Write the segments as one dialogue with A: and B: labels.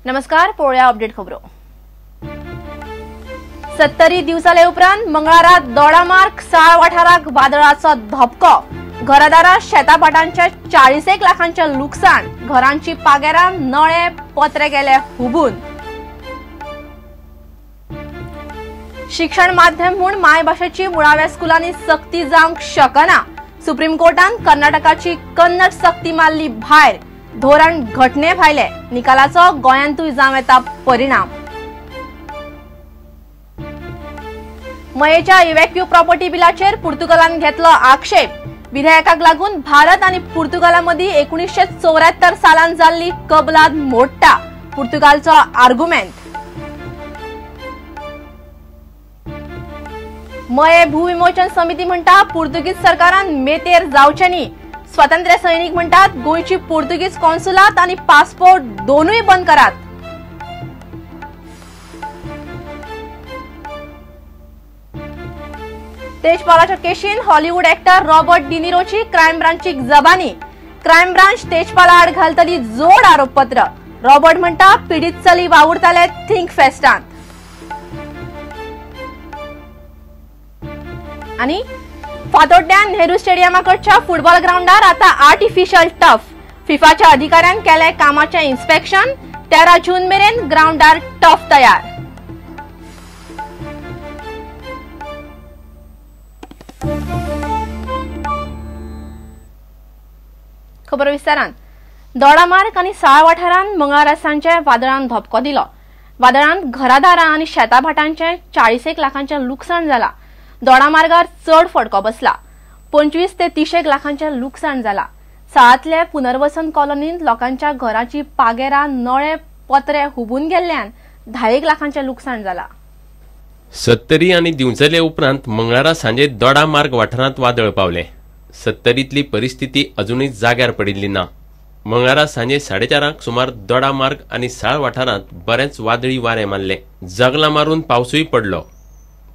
A: नमस्कार, पळोवया अपडेट खबरो। 70 दिवसाले उपरांत मंगळारात दोडामार्ग साळ वाठाराक वादळाचो धपको, घरदारां शेताभाटांचे 40 लाखांचे लुकसाण, घरांची पागेरां नळे पत्रे गेले हुबून। शिक्षण माध्यम म्हूण मायभाशेची मुळाव्या स्कुलांनी सक्ती जावंक शकना। सुप्रीम कोर्टान कर्नाटकाची कन्नड सक्ती मारली भायर, धोरण घटने भायले, निकालाचो गोंयांतूय जावं येता परिणाम। मयेच्या इव्हॅक्यू प्रॉपर्टी बिलाचेर पुर्तुगालान घेतलो आक्षेप। विधेयकाक लागून भारत आणि पुर्तुगालामदी 1974 सालान जाल्ली कबलात मोडटा, पुर्तुगालचो आर्ग्युमेंट। मये भूविमोचन समिती म्हणटा पुर्तुगीज सरकारान मेतेर जावचे न्ही। स्वातंत्र्य सैनिक म्हणतात गोंयची पुर्तुगीज कॉन्सुलात आणि पासपोर्ट दोनूय बंद करात। तेजपालाच्या केशीन हॉलिवूड एक्टर रॉबर्ट डिनिरोची क्रायम ब्रांचीक जबानी। क्रायम ब्रांच तेजपाला आड घालतली जोड आरोपपत्र। रॉबर्ट म्हणटा पीडित चली वावुरताले थिंक फेस्टांत। आणि फातोड्ड्यान नेहरू स्टेडियमाकडच्या फुटबॉल ग्राउंडार आता आर्टिफिशियल टफ। फिफाच्या अधिकाऱ्यान केले कामाचे इन्स्पेक्शन। 13 जून मेरेन ग्राउंडार टफ तयार। खबर विस्तारान। दोडामार्ग आणि साळ वाठारांत मंगळारा सांजे वादळान धपको दिलो। वादळांत घरादारां आणि शेताभाटांचे 40 लाखांचे लुकसाण जाला। दोडामार्गार चड फटको बसला। 25 ते 30 लाखांचे लुकसाण जाला। साळांतले पुनर्वसन कॉलनींत लोकांच्या घराची पागेरां नळे पत्रे हुबून गेल्ल्यान 10 लाखांचे लुकसाण जाला।
B: 70 आणि दिवसाले उपरांत मंगळारा सांजे दोडामार्ग वाठारांत वादळ पावले। 70तली परिस्थिती अजूनही जाग्यार पडिल्ली ना। मंगळारा सांजे 4:30 सुमार दोडामार्ग आणि साळ वाठारांत बरेच वादळी वारे मारले। जगलां मारून पावसूय पडलो।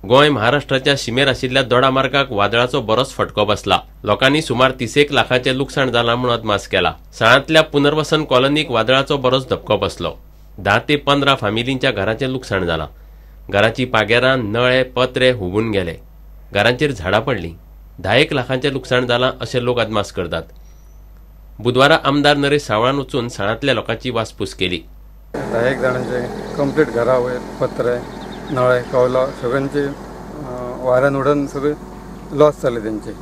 B: गोंय महाराष्ट्राच्या शिमेर आशिल्ल्या दोडामार्गाक वादळाचो बरोच फटको बसला। लोकांनी सुमार 30 लाखांचे लुकसाण जाला म्हूण अदमास केला। साळांतल्या पुनर्वसन कॉलनीक वादळाचो बरोच धपको बसलो। 10 ते 15 फामिलींच्या घरांचे लुकसाण जाला। घराची पागेरां नळे पत्रे हुबून गेले। घरांचेर झाडां पडली। 10 लाखांचे लुकसाण जाला असे लोक अदमास करतात। बुधवारा आमदार नरेश सावळान वचून साळांतल्या लोकांची वासपूस केली।
C: 10 जाणांचे कंप्लीट घरा वयर पत्रे नळे कौला सगळ्यांचे वाऱ्यान उडून सगळे लॉस जाले त्यांचे।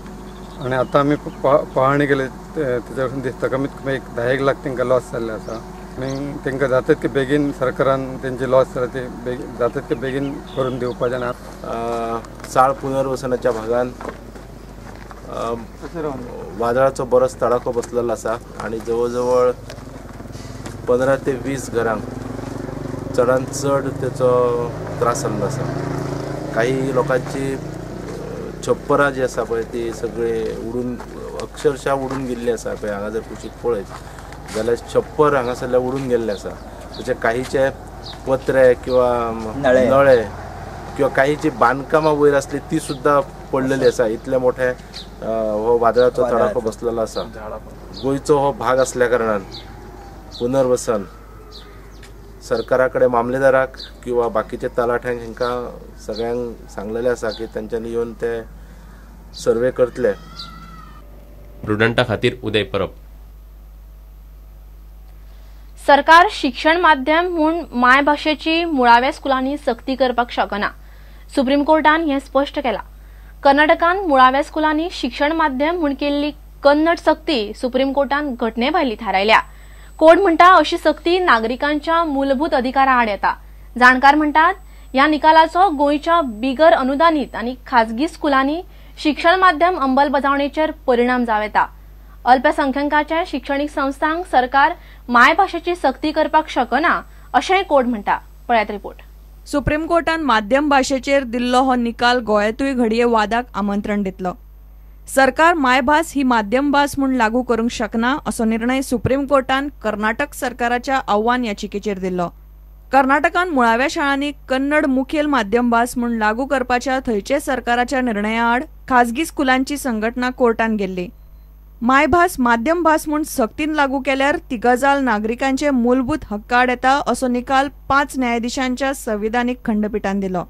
C: आणि आता आम्ही पाहणी केली त्याच्या दिसता कमीत कमी 10 लाख तांकां लॉस जाल्ले आसा। आणि तांकां जाता तितके बेगीन सरकारान तेंचे लॉस जाला ते जाता तितके बेगीन करून दिवपाचें ना।
D: साळ पुनर्वसनाच्या भागान वादळाचो बरोच तडाखो बसलेलो आसा आणि जवळ 15 ते 20 घरांक चडांत चड त्याचो त्रास जाल्लो आसा। काही लोकांची छप्परां जी आसा पळय ती सगळे उडून अक्षरशः उडून गेल्ली आसा पळय। हांगा जर कुशीक पळयत जाल्यार छप्पर हांगासरले उडून गेल्ले आसा। म्हणजे काहीचे पत्रे किंवा नळे किंवा काहीची बांदकामां वयर आसली ती सुद्धा पडलेली आसा। इतले मोठे हो वादळाचो तडाखो बसलेलो आसा। गोंयचो हो भाग असल्या कारणान पुनर्वसन सरकाराकडे मामलेदाराक किंवा बाकीचे तलाठ्यांक हांकां सगळ्यांक सांगलेले आसा की तांच्यांनी येवन ते सर्वे करतले।
B: प्रुडंटा खातीर उदय परब।
A: सरकार शिक्षण माध्यम म्हूण मायभाशेची मुळाव्या स्कुलांनी सक्ती करपाक शकना। सुप्रीम कोर्टान हें स्पश्ट केलां। कर्नाटकान मुळाव्या स्कुलांनी शिक्षण माध्यम म्हूण केल्ली कन्नड सक्ती सुप्रीम कोर्टान घटने भायली थारायल्या। कोर्ट म्हणटा अशी सक्ती नागरिकांच्या मूलभूत अधिकारा आड येता। जाणकार म्हणटात ह्या निकालाचो गोंयच्या बिगर अनुदानीत आणि खाजगी स्कुलांनी शिक्षण माध्यम अंमलबजावणेचेर परिणाम जावं येता। अल्पसंख्यांकांच्या शिक्षणीक संस्थांक सरकार मायभाशेची सक्ती करपाक शकना अशेंय कोर्ट म्हणटा। पळयात रिपोर्ट।
E: सुप्रीम कोर्टान माध्यम भाशेचेर दिल्लो हो निकाल गोंयांतूय घडये वादाक आमंत्रण दितलो। सरकार मायभास ही माध्यम भास म्हूण लागू करूंक शकना असो निर्णय सुप्रीम कोर्टान कर्नाटक सरकाराच्या आव्हान याचिकेचेर दिल्लो। कर्नाटकान मुळाव्या शाळांनी कन्नड मुखेल माध्यम भास म्हूण लागू करपाच्या थंयचे सरकाराच्या निर्णया आड खाजगी स्कुलांची संघटना कोर्टान गेल्ली। मायभास माध्यम भास म्हूण सक्तीन लागू केल्यार ती गजाल नागरिकांचे मूलभूत हक्क आड येता असो निकाल 5 न्यायाधीशांच्या संविधानीक खंडपीठान दिलो.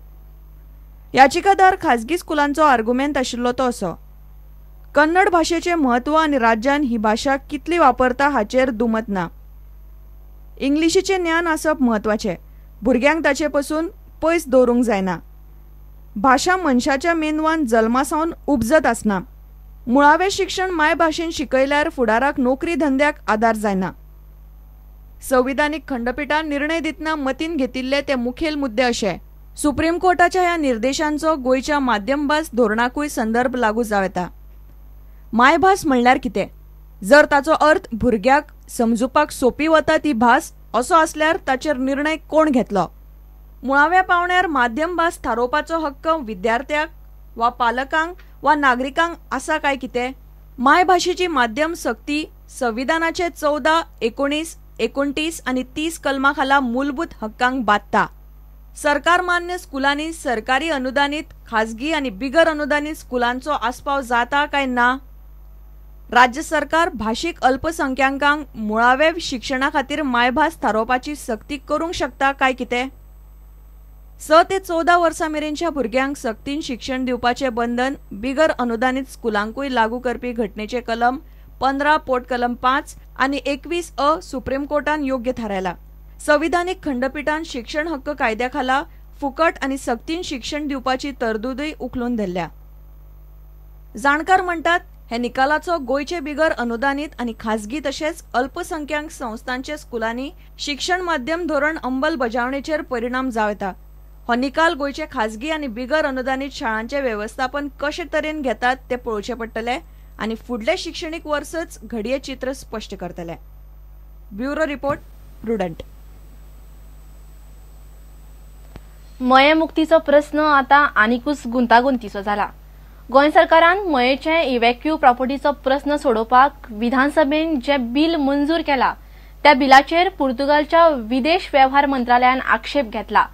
E: याचिकादार खाजगी स्कुलांचो आर्ग्युमेंट आशिल्लो तो असो: कन्नड भाषेचे महत्व आनी राज्यान ही भाषा कितली वापरता हाचेर दुमत ना. इंग्लिशीचे ज्ञान आसप महत्वाचे, भुरग्यांक ताचे पासून पयस दवरूंक जायना. भाषा मनशाच्या मेंदवान जल्मासावन उपजत आसना. मुळावें शिक्षण मायभाशेन शिकयल्यार फुडाराक नोकरी धंद्याक आदार जायना. संविधानीक खंडपीठान निर्णय दितना मतीन घेतिल्ले ते मुखेल मुद्दे अशे: सुप्रीम कोर्टाच्या ह्या निर्देशांचो गोंयच्या माध्यम भास धोरणाकूय संदर्भ लागू जावं येता. मायभास म्हणल्यार कितें? जर ताचो अर्थ भुरग्याक समजुपाक सोपी वता ती भास असो आसल्यार ताचेर निर्णय कोण घेतलो? मुळाव्या पावण्यार माध्यम भास थारोवपाचो हक्क विद्यार्थ्याक वा पालकांक वा नागरिकांक आसा काय कितें? मायभाशेची माध्यम सक्ती संविधानाचे 14, 19, 29 आनी 30 कलमा खाला मूलभूत हक्कांक बांदता. सरकार मान्य स्कुलांनी सरकारी अनुदानीत, खाजगी आनी बिगर अनुदानीत स्कुलांचो आस्पाव जाता काय ना? राज्य सरकार भाशीक अल्पसंख्यांकांक मुळावे शिक्षणा खातीर मायभास थारोवपाची सक्ती करूंक शकता काय कितें? 6 ते 14 वर्सां मेरेनच्या भुरग्यांक सक्तीन शिक्षण दिवपाचे बंधन बिगर अनुदानीत स्कुलांकूय लागू करपी घटनेचे कलम 15 पोट कलम 5 आनी 21 सुप्रीम कोर्टान योग्य थारायला. संविधानीक खंडपीठान शिक्षण हक्क कायद्या खाला फुकट आनी सक्तीन शिक्षण दिवपाची तरतूदय उखलून धरल्या. जाणकार म्हणटात हे निकालाचो गोंयचे बिगर अनुदानीत आनी खाजगी तशेंच अल्पसंख्यांक संस्थांच्या स्कुलांनी शिक्षण माध्यम धोरण अंमलबजावणेचेर परिणाम जावं येता. हो निकाल गोंयचे खाजगी आनी बिगर अनुदानीत शाळांचे वेवस्थापन कशे तरेन घेतात ते पळोवचे पडटले आनी फुडले शिक्षणीक वर्सच घडये चित्र स्पश्ट करतले. Bureau report, prudent.
A: मये मुक्तीचो प्रस्न आता आनीकूच गुंतागुंतीचो जाला. गोंय सरकारान मयेचे इव्हॅक्यू प्रॉपर्टीचो प्रस्न सोडोवपाक विधानसभेन जे बिल मंजूर केला त्या बिलाचेर पुर्तुगालच्या विदेश वेव्हार मंत्रालयान आक्षेप घेतला.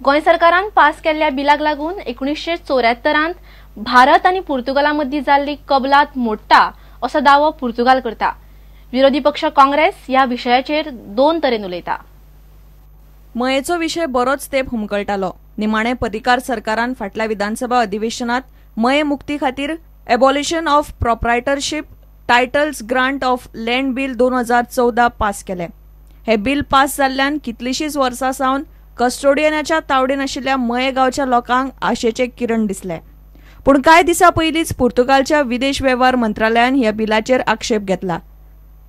A: गोंय सरकारान पास केल्ल्या बिलाक लागून 1974 भारत आनी पुर्तुगाला मदीं जाल्ली कबलात मोडटा असो दावो पुर्तुगाल करता. विरोधी पक्ष काँग्रेस ह्या विशयाचेर 2 तरेन उलयता.
E: मयेचो विशय बरोच तेंप हुमकळटालो. निमाणे प्रतिकार सरकारान फाटल्या विधानसभा अधिवेशनात मये मुक्ती खातीर abolition of proprietorship titles grant of land bill 2014 pass केले. हे बिल पास जाल्ल्यान कितलीशींच वर्सां सावन कस्टोडियनाच्या तावडेन आशिल्ल्या मये गांवच्या लोकांक आशेचे किरण दिसले. पूण कांय दिसा पयलींच पुर्तुगालच्या विदेश वेव्हार मंत्रालयान ह्या बिलाचेर आक्षेप घेतला.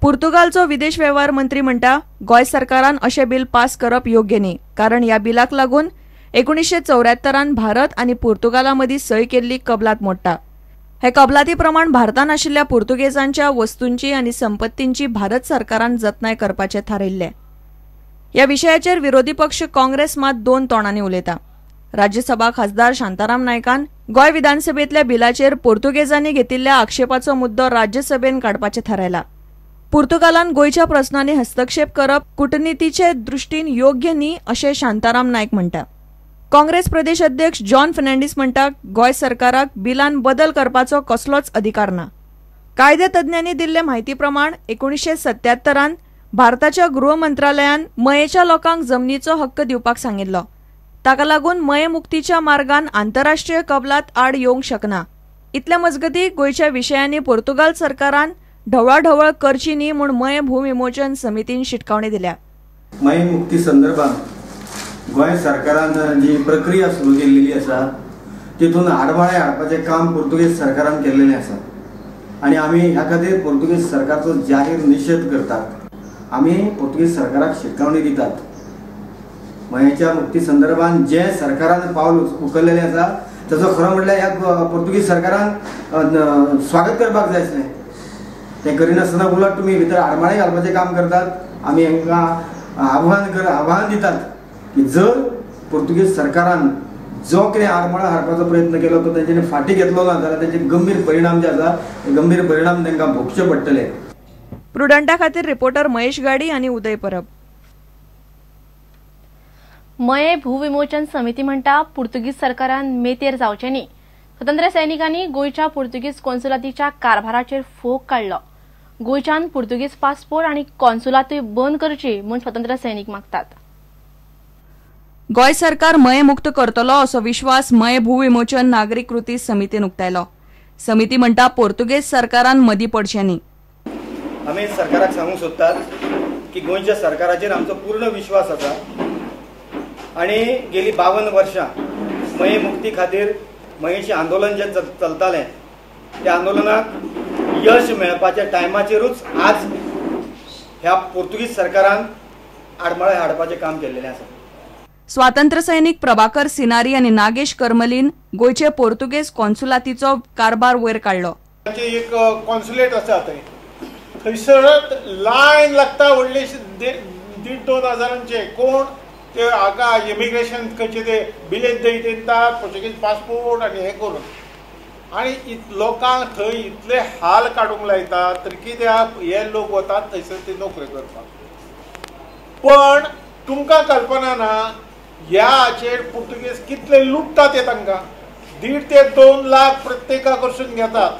E: पुर्तुगालचो विदेश वेव्हार मंत्री म्हणटा गोंय सरकारान अशें बिल पास करप योग्य न्ही, कारण ह्या बिलाक लागून 1974 भारत आनी पुर्तुगाला मदीं सय केल्ली कबलात मोडटा. हे कबलाती प्रमाण भारतान आशिल्ल्या पुर्तुगेजांच्या वस्तूंची आनी संपत्तींची भारत सरकारान जतनाय करपाचे थारायल्ले. ह्या विशयाचेर विरोधी पक्ष काँग्रेस मात 2 तोंडांनी उलयता. राज्यसभा खासदार शांताराम नायकान गोंय विधानसभेतल्या बिलाचेर पुर्तुगेजांनी घेतिल्ल्या आक्षेपाचो मुद्दो राज्यसभेन काडपाचे थारायला. पुर्तुगालान गोंयच्या प्रस्नांनी हस्तक्षेप करप कूटनितीचे दृश्टीन योग्य न्ही अशें शांताराम नायक म्हणटा. काँग्रेस प्रदेश अध्यक्ष जॉन फर्नांडीस म्हणटा गोंय सरकाराक बिलान बदल करपाचो कसलोच अधिकार ना. कायदे तज्ञांनी दिल्ले म्हायती प्रमाण 1977 भारताच्या गृह मंत्रालयान मयेच्या लोकांक जमनीचो हक्क दिवपाक सांगिल्लो. ताका लागून मये मुक्तीच्या मार्गान आंतरराष्ट्रीय कबलात आड येवंक शकना. इतले मजगती गोंयच्या विशयांनी पुर्तुगाल सरकारान ढवळाढवळ करची न्ही म्हूण मये भूविमोचन समितीन शिटकावणी दिल्या.
F: मये मुक्ती संदर्भात गोंय सरकारान जी प्रक्रिया सुरू केल्ली आसा तितून आडमाळे हाडपाचें काम पुर्तुगेज सरकारान केल्लेलें आसा आनी आमी ह्या खातीर पुर्तुगेज सरकारचो जाहीर निशेध करतात. आमी पुर्तुगेज सरकाराक शिटकावणी दितात. मयेच्या मुक्ती संदर्भात जे सरकारान पावल उखल्लेलें आसा ताचो खरो म्हटल्यार ह्या पुर्तुगेज सरकारान स्वागत करपाक जाय आसलें. ते करिनासतना उलट तुमी भितर आडमाळे घालपाचें काम करतात. आमी हांकां आव्हान दितात की जर पुर्तुगेज सरकारान जो कितें आडमाळो हाडपाचो प्रयत्न केलो तो तेंच्यांनी फाटी घेतलो ना जाल्यार तेचे गंभीर परिणाम जे आसा ते गंभीर परिणाम तांकां भोगचे पडटले.
E: प्रुडंटा खातीर रिपोर्टर महेश गाडी आनी उदय परब.
A: मये भूविमोचन समिती म्हणटा पुर्तुगीज सरकारान मेतेर जावचें न्ही. स्वतंत्र सैनिकांनी गोयच्या पोर्तुगीज कॉन्सुलातीच्या कारभाराचेर फोग काढलो. गोयच्यान पोर्तुगीज पासपोर्ट आणि कॉन्सुलातूय बंद करची म्हूण स्वतंत्र सैनिक मागतात.
E: गोय सरकार मये मुक्त करतलो असो विश्वास मये भूविमोचन नागरिक कृती समितीन उक्तायलो. समिती म्हणटा पोर्तुगेज सरकारान मदीं पडचें न्ही.
F: आमी सरकाराक सांगूंक सोदतात की गोंयच्या सरकाराचेर आमचो पूर्ण विश्वास आसा आणि गेली 52 वर्षां मये मुक्ती खातीर मयेचें आंदोलन जे चलतालें त्या आंदोलनाक यश मेळपाच्या टायमाचेरूच आज ह्या पोर्तुगीज सरकारान आडमाळे हाडपाचें काम केल्लेलें आसा.
E: स्वातंत्र्य सैनिक प्रभाकर सिनारी आणि नागेश करमलीन गोयचे पोर्तुगेज कॉन्सुलातीचो कारभार वयर काढलो.
G: एक कॉन्सुलेट आसा थंयसर लायन लागता व्हडली 1,500-2 हजारांचे. कोण ते हाका इमिग्रेशन खंयचे ते बिलेज दितात पोर्तुगीज पासपोर्ट आनी हें करून आनी लोकांक थंय इतले हाल काडूंक लायतात तर कित्याक हे लोक वतात थंयसर ती नोकरी करपाक. पण तुमकां कल्पना ना ह्या हाचेर पुर्तुगेज कितले लुटतात ते तांकां. 1.5 ते 2 लाख प्रत्येका कडसून घेतात.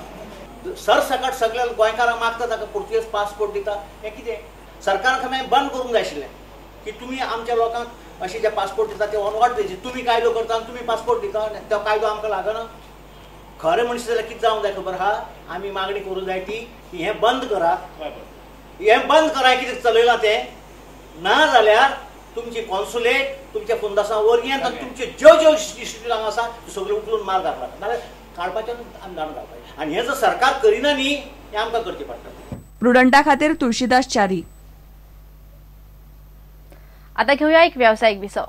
H: सरसकट सगळ्या गोंयकारांक मागता ताका पुर्तुगेज पासपोर्ट दिता. हें कितें सरकाराक हांवें बंद करूंक जाय आशिल्लें की तुमी आमच्या लोकांक अशें जे पासपोर्ट दिता ते ऑनवर्ड तेजे तुमी कायदो करता आनी तुमी पासपोर्ट दिता तो कायदो आमकां लागना. खरें म्हणचे जाल्यार कितें जावंक जाय खबर आहा. आमी मागणी करूंक जाय ती की हें बंद करा. हें बंद करा कितें चलयलां तें. ना जाल्यार तुमची कॉन्सुलेट तुमच्या फुंदासा वर्ग्यांत आनी तुमचे ज्यो इन्स्टिट्यूट हांगा आसा सगळे उखलून मार घालतात. नाल्यार काडपाचें आमी जाण घालपाचें आनी हें जर सरकार करिना न्ही हें आमकां करचें पडटा.
E: प्रुडंटा खातीर तुळशीदास च्यारी.
A: आता घेऊया एक व्यावसायिक विसव.